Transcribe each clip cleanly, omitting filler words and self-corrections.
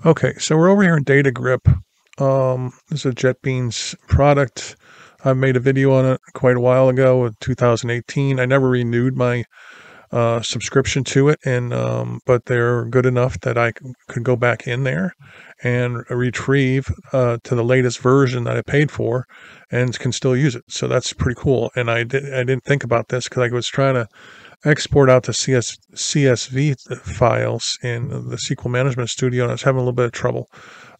Okay, so we're over here in Datagrip. This is a JetBeans product. I made a video on it quite a while ago, in 2018. I never renewed my subscription to it, and but they're good enough that could go back in there and retrieve to the latest version that I paid for, and can still use it. So that's pretty cool. And I didn't think about this because I was trying to export out the CSV files in the SQL Management Studio, and I was having a little bit of trouble.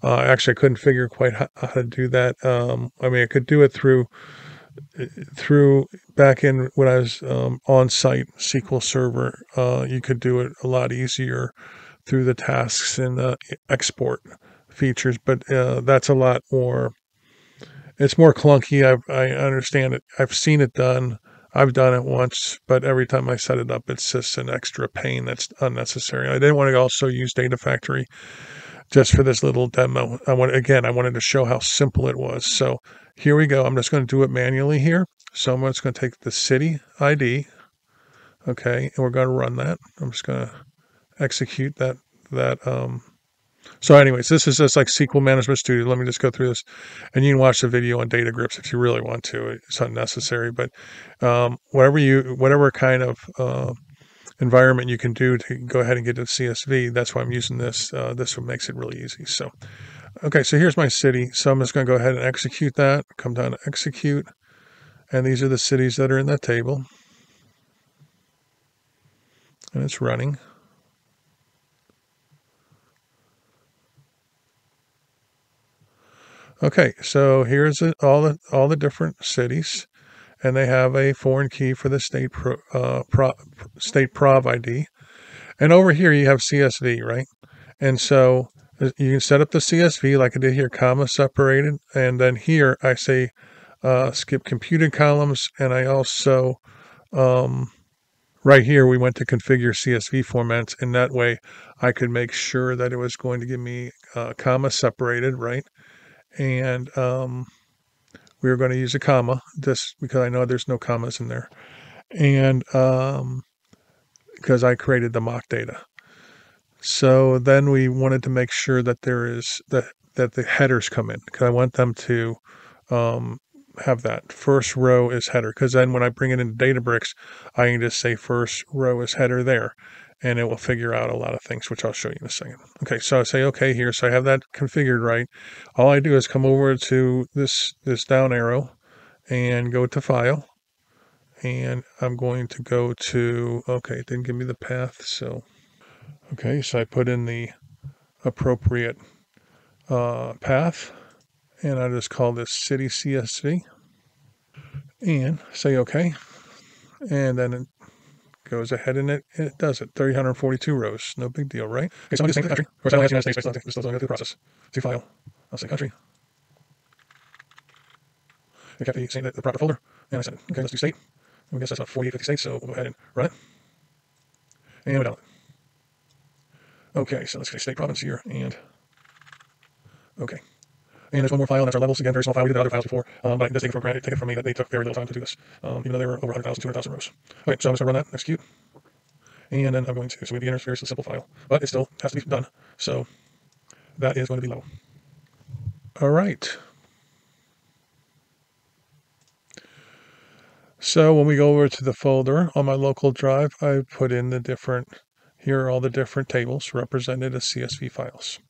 Actually, I couldn't figure quite how to do that. I mean, I could do it through back in when I was on site SQL Server. You could do it a lot easier through the tasks and the export features, but that's a lot more. It's more clunky. I understand it. I've seen it done. I've done it once, but every time I set it up, it's just an extra pain that's unnecessary. I didn't want to also use Data Factory just for this little demo. I wanted to show how simple it was. So here we go. I'm just going to do it manually here. So I'm just going to take the city ID, okay, and we're going to run that. I'm just going to execute that. So anyways, this is just like SQL Management Studio. Let me just go through this, and you can watch the video on Datagrips if you really want to. It's unnecessary, but whatever kind of environment you can do to go ahead and get to CSV, that's why I'm using this. This one makes it really easy. So, okay, so here's my city. So I'm just going to go ahead and execute that. Come down to execute, and these are the cities that are in that table, and it's running. Okay, so here's all the different cities, and they have a foreign key for the state prov ID. And over here you have CSV, right? And so you can set up the CSV like I did here, comma separated, and then here I say skip computed columns, and I also right here we went to configure CSV formats, and that way I could make sure that it was going to give me comma separated, right? And we were going to use a comma just because I know there's no commas in there, and because I created the mock data. So then we wanted to make sure that that the headers come in, because I want them to have that first row is header, because then when I bring it into Databricks, I can just say first row is header there, and it will figure out a lot of things, which I'll show you in a second. Okay, so I say okay here, so I have that configured right. All I do is come over to this down arrow and go to File, and I'm going to go to, okay, it didn't give me the path, so okay, so I put in the appropriate path, and I just call this city CSV and say okay, and then it goes ahead and it does it. 342 rows, no big deal, right? Okay, so I'm just saying country. Of course, I don't have the United States, but still going through the process. See file. I'll say country. I kept the proper folder, and I said okay, let's do state. I guess that's about 48, 50 states, so we'll go ahead and run it, and we done it. Okay, so let's get state province here, and okay. And there's one more file, and that's our levels. Again, very small file. We did the other files before, but I can just take it for granted. Take it from me that they took very little time to do this, even though they were over 100,000, 200,000 rows. Okay, so I'm just going to run that, execute, and then I'm going to, so we beginners, very simple file, but it still has to be done. So that is going to be low. All right. So when we go over to the folder on my local drive, I put in here are all the different tables represented as CSV files.